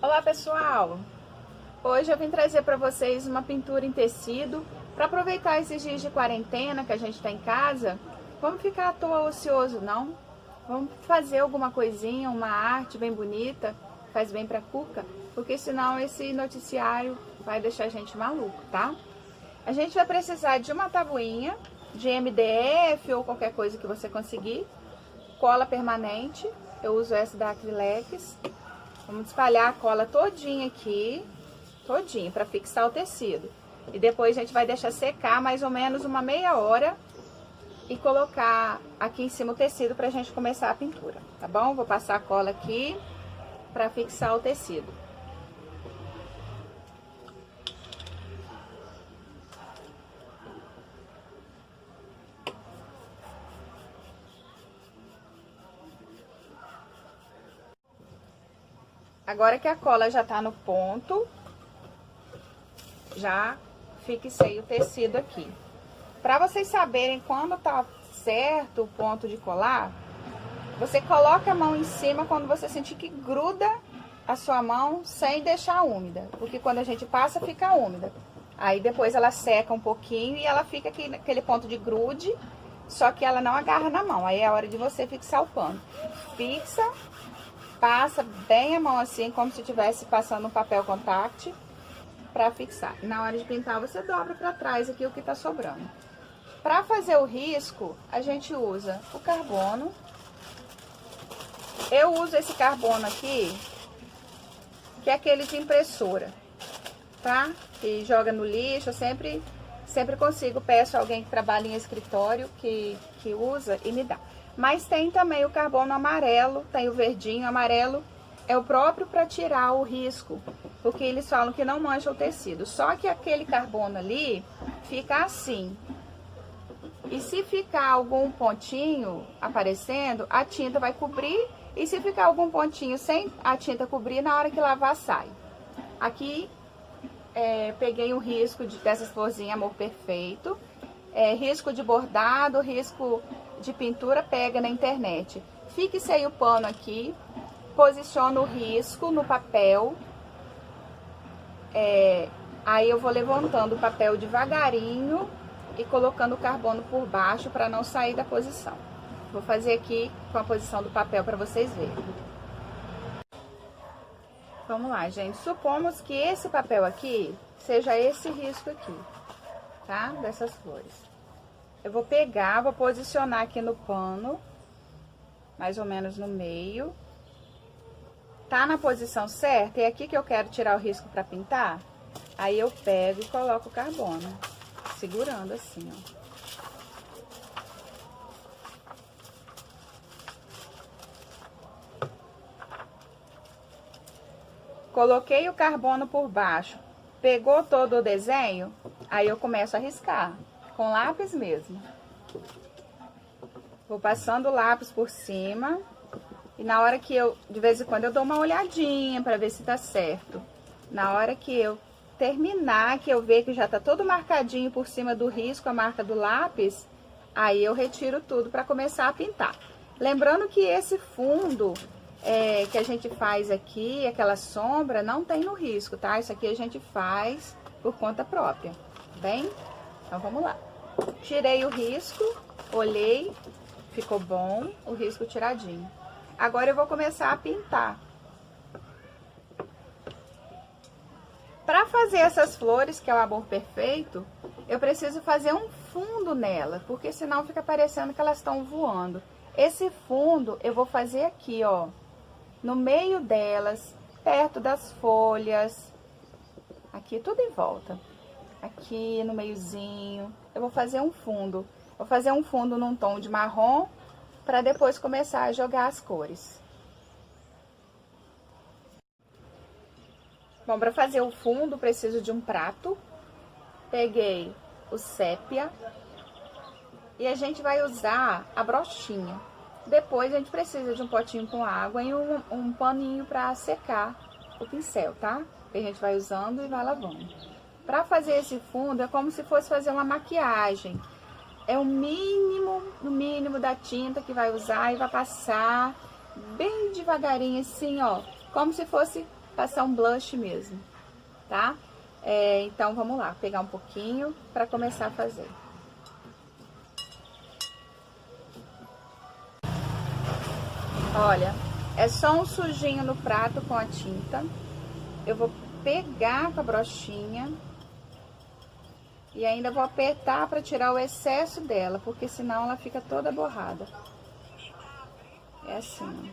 Olá pessoal, hoje eu vim trazer para vocês uma pintura em tecido para aproveitar esses dias de quarentena que a gente está em casa. Vamos ficar à toa ocioso não? Vamos fazer alguma coisinha, uma arte bem bonita, faz bem para a cuca, porque senão esse noticiário vai deixar a gente maluco, tá? A gente vai precisar de uma tabuinha de MDF ou qualquer coisa que você conseguir, cola permanente, eu uso essa da Acrylex. Vamos espalhar a cola todinha aqui, todinha, para fixar o tecido. E depois a gente vai deixar secar mais ou menos uma meia hora e colocar aqui em cima o tecido pra gente começar a pintura, tá bom? Vou passar a cola aqui para fixar o tecido. Agora que a cola já tá no ponto, já fixei o tecido aqui. Para vocês saberem quando tá certo o ponto de colar, você coloca a mão em cima quando você sentir que gruda a sua mão sem deixar úmida, porque quando a gente passa fica úmida. Aí depois ela seca um pouquinho e ela fica aqui naquele ponto de grude, só que ela não agarra na mão. Aí é a hora de você fixar o pano. Fixa. Passa bem a mão assim, como se estivesse passando um papel contact para fixar. Na hora de pintar, você dobra para trás aqui o que tá sobrando. Para fazer o risco, a gente usa o carbono. Eu uso esse carbono aqui, que é aquele de impressora, tá? Que joga no lixo, eu sempre consigo, peço a alguém que trabalha em escritório que usa e me dá. Mas tem também o carbono amarelo, tem o verdinho. O amarelo é o próprio para tirar o risco, porque eles falam que não mancha o tecido. Só que aquele carbono ali fica assim. E se ficar algum pontinho aparecendo, a tinta vai cobrir. E se ficar algum pontinho sem a tinta cobrir, na hora que lavar sai. Aqui peguei um risco dessas florzinhas Amor Perfeito. Risco de bordado, risco de pintura, pega na internet. Fixei o pano aqui, posiciono o risco no papel. Aí eu vou levantando o papel devagarinho e colocando o carbono por baixo para não sair da posição. Vou fazer aqui com a posição do papel para vocês verem. Vamos lá, gente. Supomos que esse papel aqui seja esse risco aqui, tá? Dessas flores. Eu vou pegar, vou posicionar aqui no pano, mais ou menos no meio. Tá na posição certa? É aqui que eu quero tirar o risco para pintar. Aí eu pego e coloco o carbono, segurando assim, ó. Coloquei o carbono por baixo, pegou todo o desenho, aí eu começo a riscar, com lápis mesmo. Vou passando o lápis por cima, e na hora que de vez em quando eu dou uma olhadinha para ver se tá certo. Na hora que eu terminar, que eu ver que já tá todo marcadinho por cima do risco, a marca do lápis, aí eu retiro tudo para começar a pintar. Lembrando que esse fundo que a gente faz aqui, aquela sombra, não tem no risco, tá? Isso aqui a gente faz por conta própria, tá bem? Então vamos lá. Tirei o risco, olhei, ficou bom, o risco tiradinho. Agora eu vou começar a pintar. Para fazer essas flores, que é o Amor Perfeito, eu preciso fazer um fundo nela, porque senão fica parecendo que elas estão voando. Esse fundo eu vou fazer aqui, ó, no meio delas, perto das folhas, aqui tudo em volta. Aqui no meiozinho, eu vou fazer um fundo. Vou fazer um fundo num tom de marrom, para depois começar a jogar as cores. Bom, para fazer o fundo, preciso de um prato. Peguei o sépia. E a gente vai usar a brochinha. Depois a gente precisa de um potinho com água e um paninho para secar o pincel, tá? Que a gente vai usando e vai lavando. Para fazer esse fundo é como se fosse fazer uma maquiagem. É o mínimo da tinta que vai usar e vai passar bem devagarinho assim, ó. Como se fosse passar um blush mesmo, tá? Então vamos lá, pegar um pouquinho para começar a fazer. Olha, é só um sujinho no prato com a tinta. Eu vou pegar com a brochinha e ainda vou apertar para tirar o excesso dela, porque senão ela fica toda borrada. É assim.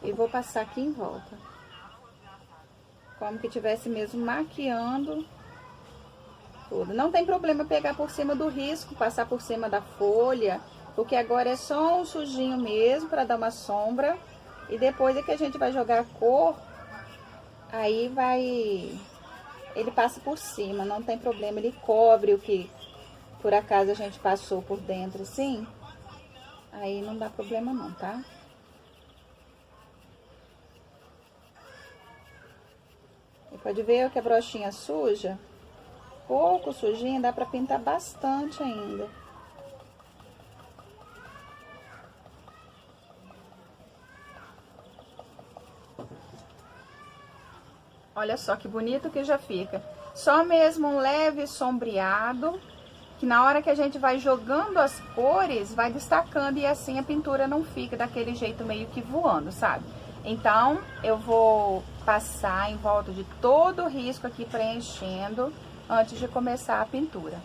E vou passar aqui em volta. Como que tivesse mesmo maquiando tudo. Não tem problema pegar por cima do risco, passar por cima da folha, porque agora é só um sujinho mesmo para dar uma sombra. E depois é que a gente vai jogar a cor, aí ele passa por cima, não tem problema, ele cobre o que por acaso a gente passou por dentro assim, aí não dá problema não, tá? E pode ver que a brochinha suja, pouco sujinha, dá pra pintar bastante ainda. Olha só que bonito que já fica. Só mesmo um leve sombreado, que na hora que a gente vai jogando as cores, vai destacando e assim a pintura não fica daquele jeito meio que voando, sabe? Então, eu vou passar em volta de todo o risco aqui preenchendo antes de começar a pintura.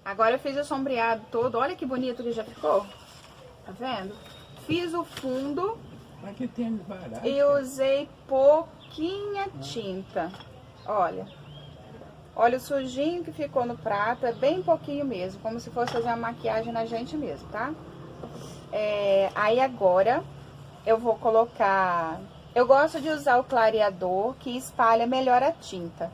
Agora eu fiz o sombreado todo, olha que bonito que já ficou. Tá vendo? Fiz o fundo Aqui tem barato. e usei pouquinha tinta. Olha. Olha o sujinho que ficou no prato, é bem pouquinho mesmo, como se fosse fazer uma maquiagem na gente mesmo, tá? Aí agora eu vou colocar... Eu gosto de usar o clareador que espalha melhor a tinta,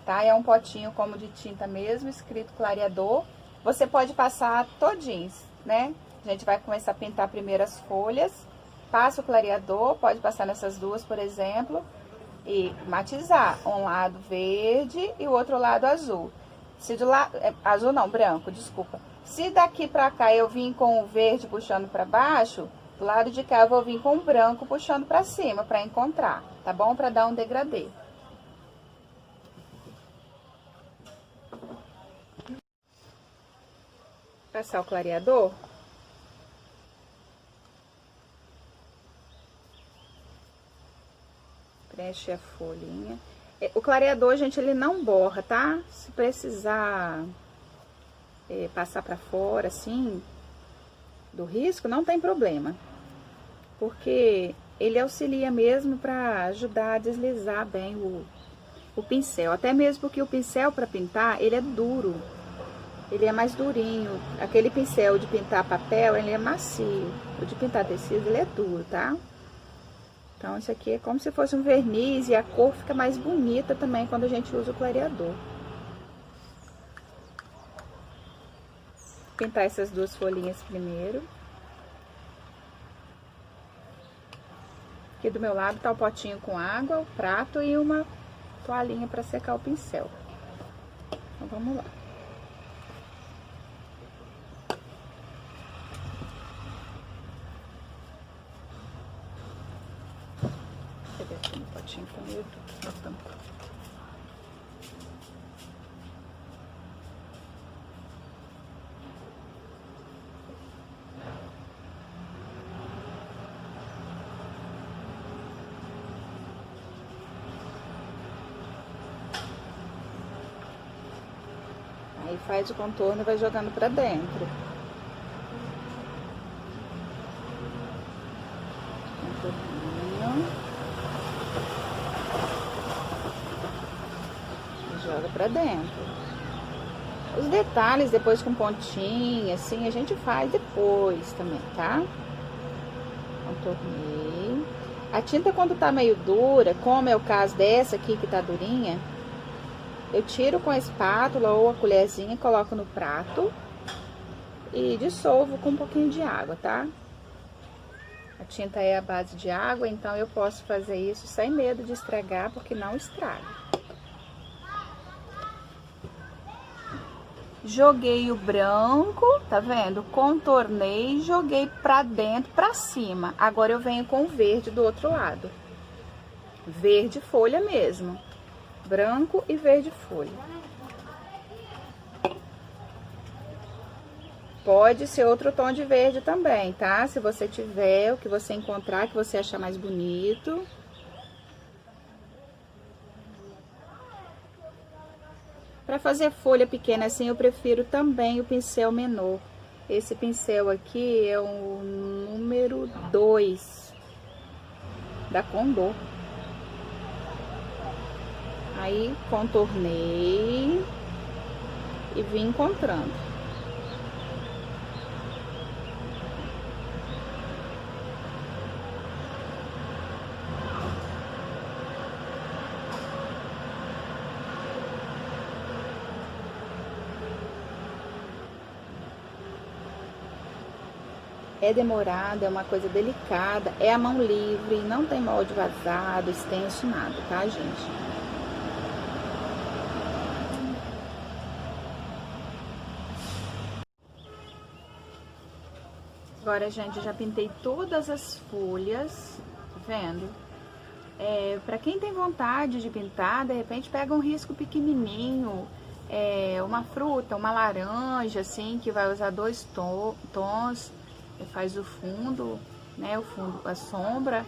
tá? É um potinho como de tinta mesmo, escrito clareador. Você pode passar todinhos, né? A gente vai começar a pintar primeiro as folhas, passa o clareador, pode passar nessas duas, por exemplo, e matizar um lado verde e o outro lado azul. Se do lado azul não, branco, desculpa. Se daqui pra cá eu vim com o verde puxando pra baixo, do lado de cá eu vou vir com o branco puxando pra cima, pra encontrar, tá bom? Pra dar um degradê. Passar o clareador. Preenche a folhinha. O clareador, gente, ele não borra, tá? Se precisar passar pra fora, assim, do risco, não tem problema. Porque ele auxilia mesmo pra ajudar a deslizar bem o pincel. Até mesmo porque o pincel pra pintar, ele é duro. Ele é mais durinho. Aquele pincel de pintar papel, ele é macio. O de pintar tecido, ele é duro, tá? Então, isso aqui é como se fosse um verniz e a cor fica mais bonita também quando a gente usa o clareador. Pintar essas duas folhinhas primeiro. Aqui do meu lado tá o potinho com água, o prato e uma toalhinha para secar o pincel. Então, vamos lá. Aqui no potinho com eu tô botando. Aí faz o contorno e vai jogando pra dentro. Contorninho. Joga pra dentro. Os detalhes depois com pontinha, assim, a gente faz depois também, tá? Contornei. A tinta quando tá meio dura, como é o caso dessa aqui que tá durinha, eu tiro com a espátula ou a colherzinha, coloco no prato e dissolvo com um pouquinho de água, tá? A tinta é a base de água, então eu posso fazer isso sem medo de estragar, porque não estraga. joguei o branco, tá vendo? Contornei, joguei pra dentro, pra cima. Agora eu venho com o verde do outro lado. Verde folha mesmo. Branco e verde folha. Pode ser outro tom de verde também, tá? Se você tiver, o que você encontrar, que você achar mais bonito. Para fazer folha pequena assim, eu prefiro também o pincel menor. Esse pincel aqui é o número 2 da Condor. Aí, contornei e vim encontrando. É demorado, é uma coisa delicada, é a mão livre, não tem molde vazado, extenso, nada, tá, gente? Agora, gente, eu já pintei todas as folhas, tá vendo? Pra quem tem vontade de pintar, de repente pega um risco pequenininho, uma fruta, uma laranja, assim, que vai usar 2 tons, faz o fundo, né, o fundo, a sombra,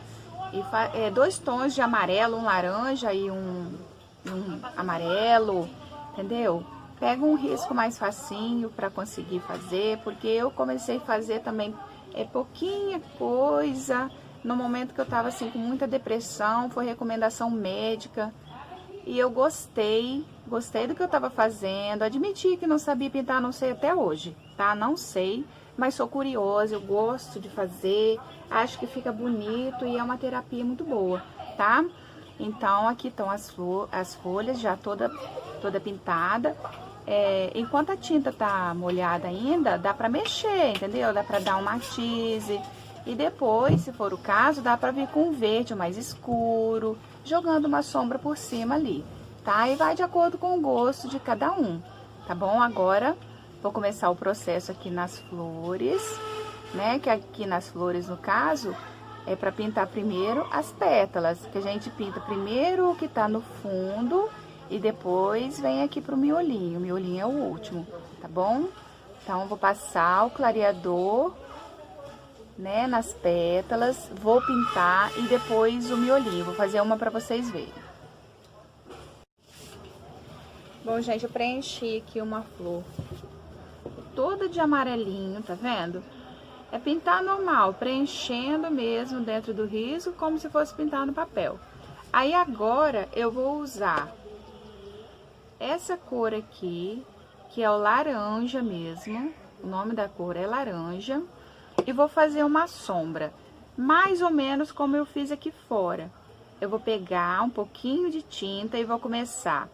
e 2 tons de amarelo, um laranja e um amarelo, entendeu? Pega um risco mais facinho para conseguir fazer, porque eu comecei a fazer também pouquinha coisa, no momento que eu tava assim com muita depressão, foi recomendação médica, e eu gostei do que eu tava fazendo, admiti que não sabia pintar, não sei até hoje, tá? Não sei, mas sou curiosa, eu gosto de fazer, acho que fica bonito e é uma terapia muito boa, tá? Então, aqui estão as folhas já toda pintada. Enquanto a tinta tá molhada ainda, dá pra mexer, entendeu? Dá pra dar um matize. E depois, se for o caso, dá pra vir com um verde mais escuro, jogando uma sombra por cima ali, tá? E vai de acordo com o gosto de cada um, tá bom? Agora, vou começar o processo aqui nas flores, né? Que aqui nas flores, no caso, é pra pintar primeiro as pétalas, que a gente pinta primeiro o que tá no fundo e depois vem aqui pro miolinho. O miolinho é o último, tá bom? Então, vou passar o clareador, né, nas pétalas, vou pintar e depois o miolinho. Vou fazer uma pra vocês verem. Bom, gente, eu preenchi aqui uma flor toda de amarelinho, tá vendo? É pintar normal, preenchendo mesmo dentro do risco, como se fosse pintar no papel. Aí agora eu vou usar essa cor aqui, que é o laranja mesmo, o nome da cor é laranja, e vou fazer uma sombra, mais ou menos como eu fiz aqui fora. Eu vou pegar um pouquinho de tinta e vou começar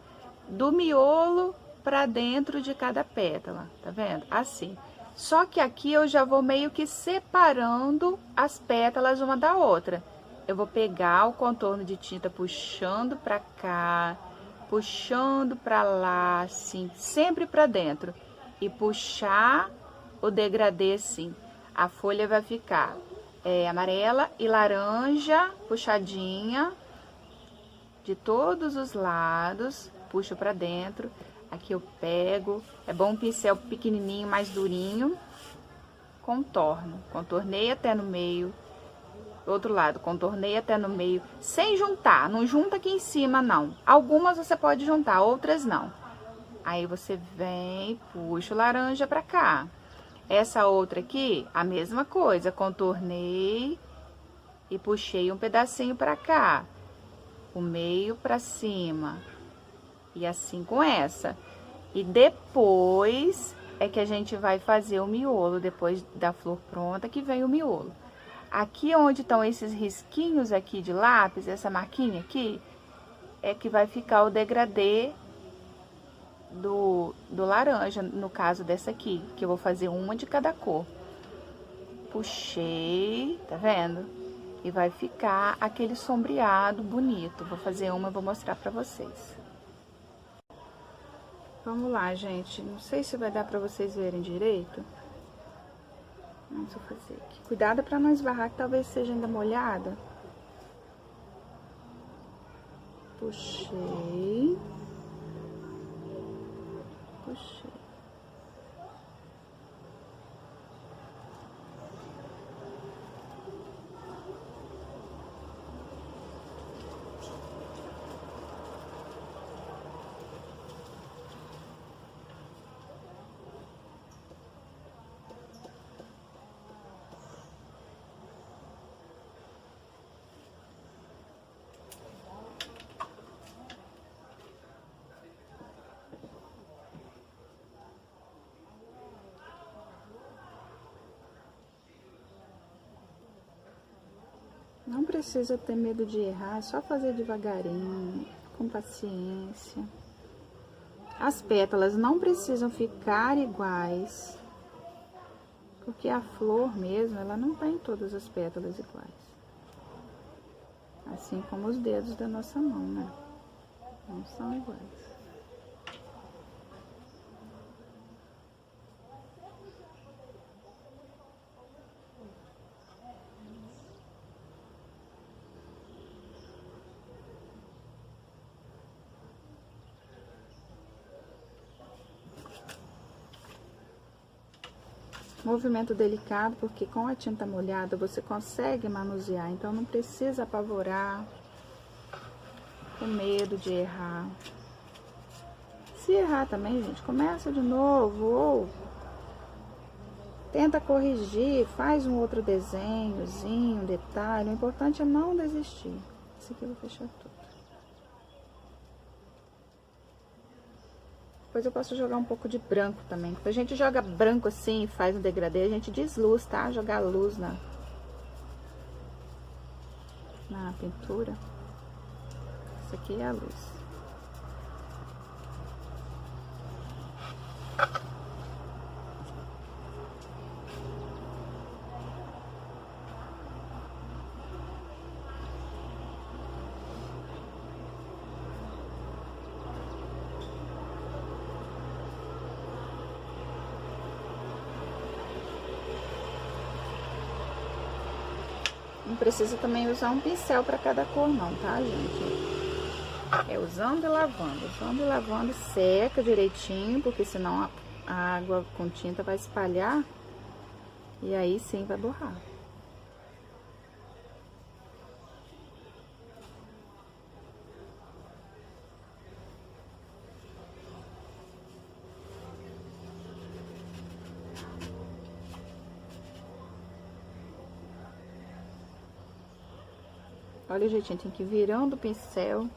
do miolo para dentro de cada pétala, tá vendo? Assim. Só que aqui eu já vou meio que separando as pétalas uma da outra. Eu vou pegar o contorno de tinta puxando para cá, puxando para lá, assim, sempre para dentro. E puxar o degradê assim. A folha vai ficar amarela e laranja, puxadinha de todos os lados, puxo para dentro. Aqui eu pego, é bom um pincel pequenininho, mais durinho, contorno, contornei até no meio, outro lado, contornei até no meio, sem juntar, não junta aqui em cima não, algumas você pode juntar, outras não. Aí você vem, puxa o laranja pra cá. Essa outra aqui, a mesma coisa, contornei e puxei um pedacinho pra cá, o meio pra cima. E assim com essa. E depois é que a gente vai fazer o miolo, depois da flor pronta que vem o miolo. Aqui onde estão esses risquinhos aqui de lápis, essa marquinha aqui, é que vai ficar o degradê do laranja, no caso dessa aqui, que eu vou fazer uma de cada cor. Puxei, tá vendo? E vai ficar aquele sombreado bonito. Vou fazer uma e vou mostrar pra vocês. Vamos lá, gente. Não sei se vai dar pra vocês verem direito. Vamos fazer aqui. Cuidado pra não esbarrar, que talvez seja ainda molhada. Puxei. Puxei. Não precisa ter medo de errar, é só fazer devagarinho, com paciência. As pétalas não precisam ficar iguais, porque a flor mesmo, ela não tem todas as pétalas iguais. Assim como os dedos da nossa mão, né? Não são iguais. Movimento delicado, porque com a tinta molhada você consegue manusear, então não precisa apavorar, com medo de errar. Se errar também, gente, começa de novo, ou tenta corrigir, faz um outro desenhozinho, um detalhe. O importante é não desistir. Esse aqui eu vou fechar tudo. Depois eu posso jogar um pouco de branco também. Quando a gente joga branco assim e faz um degradê, a gente desluz, tá? Jogar luz na pintura. Isso aqui é a luz. Não precisa também usar um pincel para cada cor não, tá, gente? É usando e lavando, seca direitinho, porque senão a água com tinta vai espalhar e aí sim vai borrar. Olha, gente, tem que ir virando o pincel.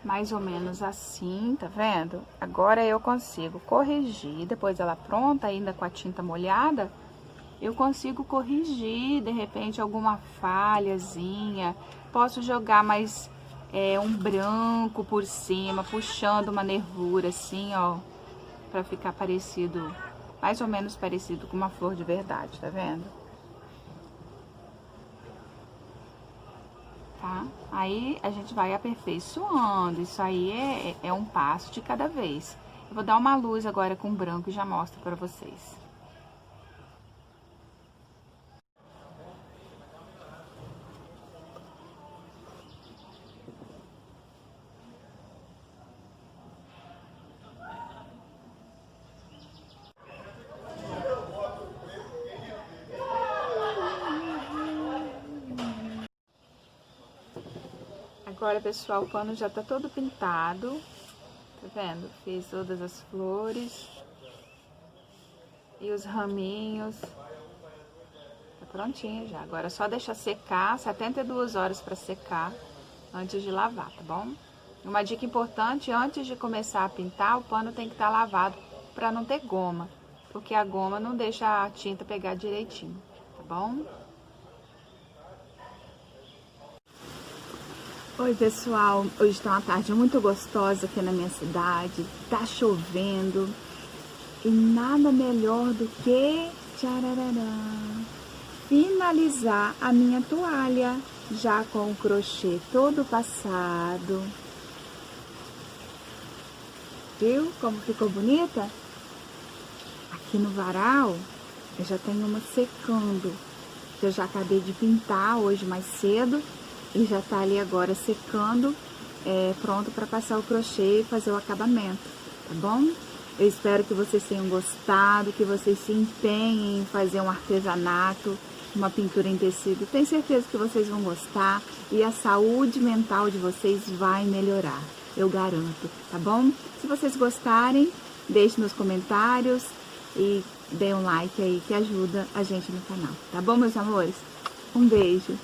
Mais ou menos assim, tá vendo? Agora eu consigo corrigir, depois ela pronta, ainda com a tinta molhada, eu consigo corrigir, de repente, alguma falhazinha. Posso jogar mais um branco por cima, puxando uma nervura assim, ó, pra ficar parecido, mais ou menos parecido com uma flor de verdade, tá vendo? Tá? Aí a gente vai aperfeiçoando, isso aí é um passo de cada vez. Eu vou dar uma luz agora com branco e já mostro pra vocês. Agora, pessoal, o pano já tá todo pintado, tá vendo? Fiz todas as flores e os raminhos. Tá prontinho já. Agora é só deixar secar, 72 horas pra secar antes de lavar, tá bom? Uma dica importante, antes de começar a pintar, o pano tem que estar lavado para não ter goma, porque a goma não deixa a tinta pegar direitinho, tá bom? Oi pessoal, hoje está uma tarde muito gostosa aqui na minha cidade, tá chovendo e nada melhor do que finalizar a minha toalha já com o crochê todo passado. Viu como ficou bonita? Aqui no varal eu já tenho uma secando, que eu já acabei de pintar hoje mais cedo e já tá ali agora secando, pronto para passar o crochê e fazer o acabamento, tá bom? Eu espero que vocês tenham gostado, que vocês se empenhem em fazer um artesanato, uma pintura em tecido. Tenho certeza que vocês vão gostar e a saúde mental de vocês vai melhorar, eu garanto, tá bom? Se vocês gostarem, deixe nos comentários e dê um like aí que ajuda a gente no canal, tá bom, meus amores? Um beijo!